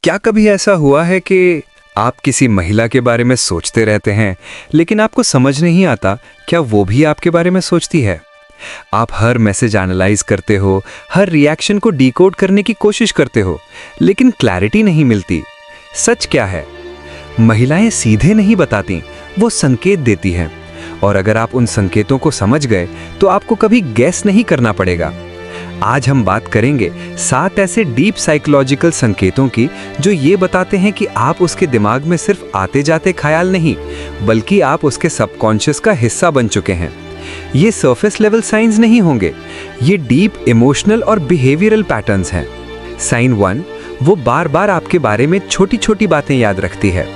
क्या कभी ऐसा हुआ है कि आप किसी महिला के बारे में सोचते रहते हैं, लेकिन आपको समझ नहीं आता क्या वो भी आपके बारे में सोचती है? आप हर मैसेज एनालाइज करते हो, हर रिएक्शन को डिकोड करने की कोशिश करते हो, लेकिन क्लैरिटी नहीं मिलती। सच क्या है? महिलाएं सीधे नहीं बताती, वो संकेत देती हैं, और अगर आप उन संकेतों को समझ गए तो आपको कभी गैस नहीं करना पड़ेगा। आज हम बात करेंगे 7 ऐसे डीप साइकोलॉजिकल संकेतों की जो ये बताते हैं कि आप उसके दिमाग में सिर्फ आते जाते ख्याल नहीं, बल्कि आप उसके सबकॉन्शियस का हिस्सा बन चुके हैं। ये सरफेस लेवल साइंस नहीं होंगे, ये डीप इमोशनल और बिहेवियरल पैटर्न्स हैं। साइन 1, वो बार बार आपके बारे में छोटी छोटी बातें याद रखती है।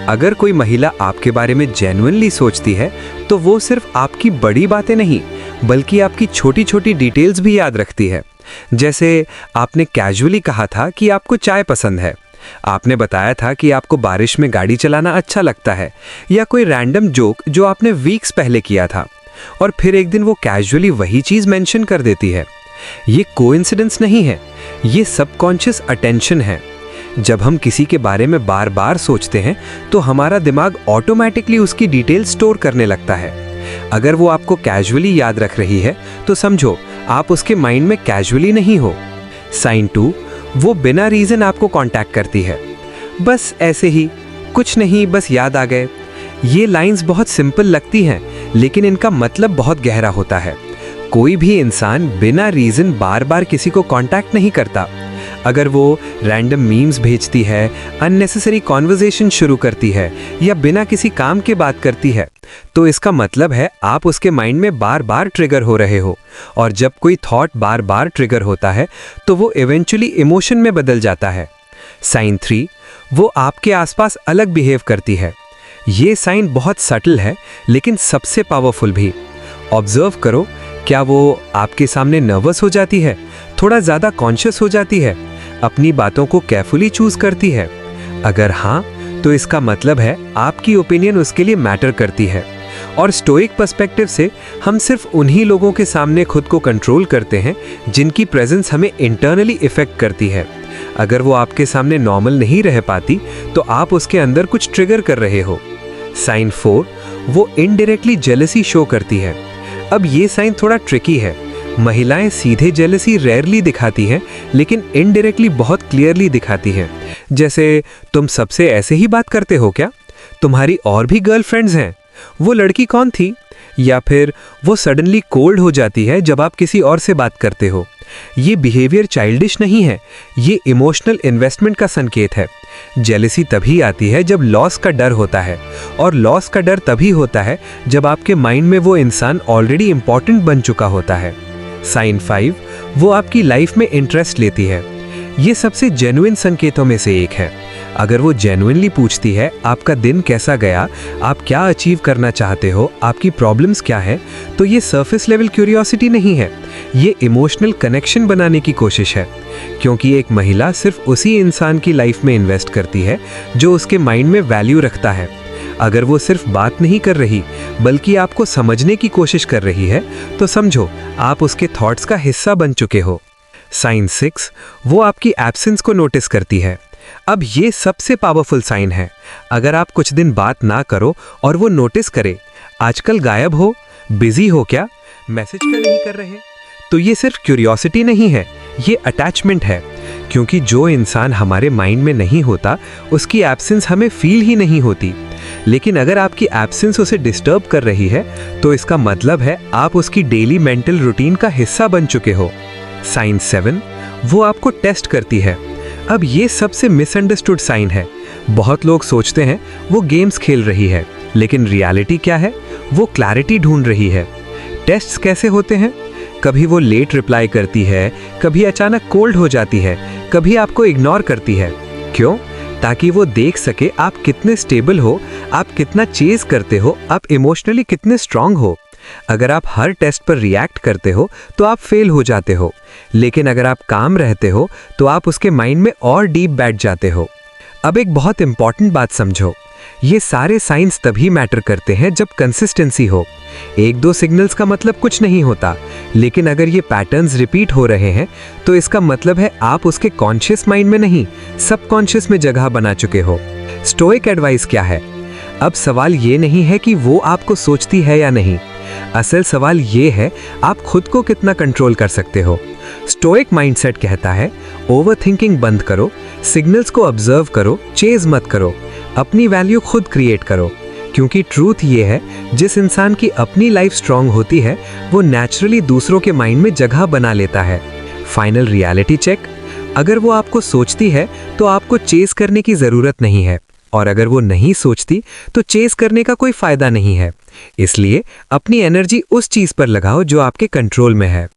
अगर कोई महिला आपके बारे में जेन्युइनली सोचती है तो वो सिर्फ आपकी बड़ी बातें नहीं, बल्कि आपकी छोटी छोटी डिटेल्स भी याद रखती है। जैसे आपने कैजुअली कहा था कि आपको चाय पसंद है, आपने बताया था कि आपको बारिश में गाड़ी चलाना अच्छा लगता है, या कोई रैंडम जोक जो आपने वीक्स पहले किया था, और फिर एक दिन वो कैजुअली वही चीज़ मेंशन कर देती है। ये कोइंसिडेंस नहीं है, ये सबकॉन्शियस अटेंशन है। जब हम किसी के बारे में बार बार सोचते हैं तो हमारा दिमाग ऑटोमेटिकली उसकी डिटेल स्टोर करने लगता है। अगर वो आपको कैजुअली याद रख रही है तो समझो आप उसके माइंड में कैजुअली नहीं हो। साइन 2, वो बिना रीज़न आपको कांटेक्ट करती है, बस ऐसे ही, कुछ नहीं, बस याद आ गए। ये लाइंस बहुत सिंपल लगती हैं, लेकिन इनका मतलब बहुत गहरा होता है। कोई भी इंसान बिना रीज़न बार बार किसी को कांटेक्ट नहीं करता। अगर वो रैंडम मीम्स भेजती है, अननेसेसरी कॉन्वर्सेशन शुरू करती है, या बिना किसी काम के बात करती है, तो इसका मतलब है आप उसके माइंड में बार बार ट्रिगर हो रहे हो। और जब कोई थॉट बार बार ट्रिगर होता है तो वो इवेंचुअली इमोशन में बदल जाता है। साइन 3, वो आपके आसपास अलग बिहेव करती है। ये साइन बहुत सटल है, लेकिन सबसे पावरफुल भी। ऑब्जर्व करो, क्या वो आपके सामने नर्वस हो जाती है, थोड़ा ज़्यादा कॉन्शियस हो जाती है, अपनी बातों को केयरफुली चूज करती है? अगर हाँ, तो इसका मतलब है आपकी ओपिनियन उसके लिए मैटर करती है। और स्टोइक पर्सपेक्टिव से हम सिर्फ उन्हीं लोगों के सामने खुद को कंट्रोल करते हैं जिनकी प्रेजेंस हमें इंटरनली इफेक्ट करती है। अगर वो आपके सामने नॉर्मल नहीं रह पाती तो आप उसके अंदर कुछ ट्रिगर कर रहे हो। साइन 4, वो इनडायरेक्टली जेलसी शो करती है। अब ये साइन थोड़ा ट्रिकी है। महिलाएं सीधे जेलसी रेयरली दिखाती हैं, लेकिन इनडायरेक्टली बहुत क्लियरली दिखाती हैं। जैसे, तुम सबसे ऐसे ही बात करते हो क्या? तुम्हारी और भी गर्लफ्रेंड्स हैं? वो लड़की कौन थी? या फिर वो सडनली कोल्ड हो जाती है जब आप किसी और से बात करते हो। ये बिहेवियर चाइल्डिश नहीं है, ये इमोशनल इन्वेस्टमेंट का संकेत है। जेलसी तभी आती है जब लॉस का डर होता है, और लॉस का डर तभी होता है जब आपके माइंड में वो इंसान ऑलरेडी इंपॉर्टेंट बन चुका होता है। साइन 5, वो आपकी लाइफ में इंटरेस्ट लेती है। ये सबसे जेन्युइन संकेतों में से एक है। अगर वो जेन्युइनली पूछती है आपका दिन कैसा गया, आप क्या अचीव करना चाहते हो, आपकी प्रॉब्लम्स क्या है, तो ये सरफेस लेवल क्यूरियोसिटी नहीं है, ये इमोशनल कनेक्शन बनाने की कोशिश है। क्योंकि एक महिला सिर्फ उसी इंसान की लाइफ में इन्वेस्ट करती है जो उसके माइंड में वैल्यू रखता है। अगर वो सिर्फ बात नहीं कर रही बल्कि आपको समझने की कोशिश कर रही है, तो समझो आप उसके थॉट्स का हिस्सा बन चुके हो। साइन 6, वो आपकी एब्सेंस को नोटिस करती है। अब ये सबसे पावरफुल साइन है। अगर आप कुछ दिन बात ना करो और वो नोटिस करे, आजकल गायब हो, बिजी हो क्या, मैसेज क्यों नहीं कर रहे, तो ये सिर्फ क्यूरियोसिटी नहीं है, ये अटैचमेंट है। क्योंकि जो इंसान हमारे माइंड में नहीं होता उसकी एब्सेंस हमें फील ही नहीं होती। लेकिन अगर आपकी एब्सेंस उसे डिस्टर्ब कर रही है तो इसका मतलब है आप उसकी डेली मेंटल रूटीन का हिस्सा बन चुके हो। साइन 7, वो आपको टेस्ट करती है। अब ये सबसे मिसअंडरस्टूड साइन है। बहुत लोग सोचते हैं वो गेम्स खेल रही है, लेकिन रियलिटी क्या है? वो क्लैरिटी ढूंढ रही है। टेस्ट्स कैसे होते हैं? कभी वो लेट रिप्लाई करती है, कभी अचानक कोल्ड हो जाती है, कभी आपको इग्नोर करती है। क्यों? ताकि वो देख सके आप कितने स्टेबल हो, आप कितना चेज करते हो, आप इमोशनली कितने स्ट्रांग हो। अगर आप हर टेस्ट पर रिएक्ट करते हो तो आप फेल हो जाते हो, लेकिन अगर आप काम रहते हो तो आप उसके माइंड में और डीप बैठ जाते हो। अब एक बहुत इंपॉर्टेंट बात समझो, ये सारे साइंस तभी मैटर करते हैं जब कंसिस्टेंसी हो। एक दो सिग्नल्स का मतलब कुछ नहीं होता, लेकिन अगर ये पैटर्न्स रिपीट हो रहे हैं तो इसका मतलब है आप उसके कॉन्शियस माइंड में नहीं, सबकॉन्शियस में जगह बना चुके हो। स्टोइक एडवाइस क्या है? अब सवाल ये नहीं है कि वो आपको सोचती है या नहीं, असल सवाल ये है आप खुद को कितना कंट्रोल कर सकते हो। स्टोइक माइंडसेट कहता है ओवरथिंकिंग बंद करो, सिग्नल्स को ऑब्जर्व करो, चेज मत करो, अपनी वैल्यू खुद क्रिएट करो। क्योंकि ट्रूथ ये है, जिस इंसान की अपनी लाइफ स्ट्रांग होती है वो नेचुरली दूसरों के माइंड में जगह बना लेता है। फाइनल रियलिटी चेक, अगर वो आपको सोचती है तो आपको चेस करने की जरूरत नहीं है, और अगर वो नहीं सोचती तो चेस करने का कोई फायदा नहीं है। इसलिए अपनी एनर्जी उस चीज पर लगाओ जो आपके कंट्रोल में है।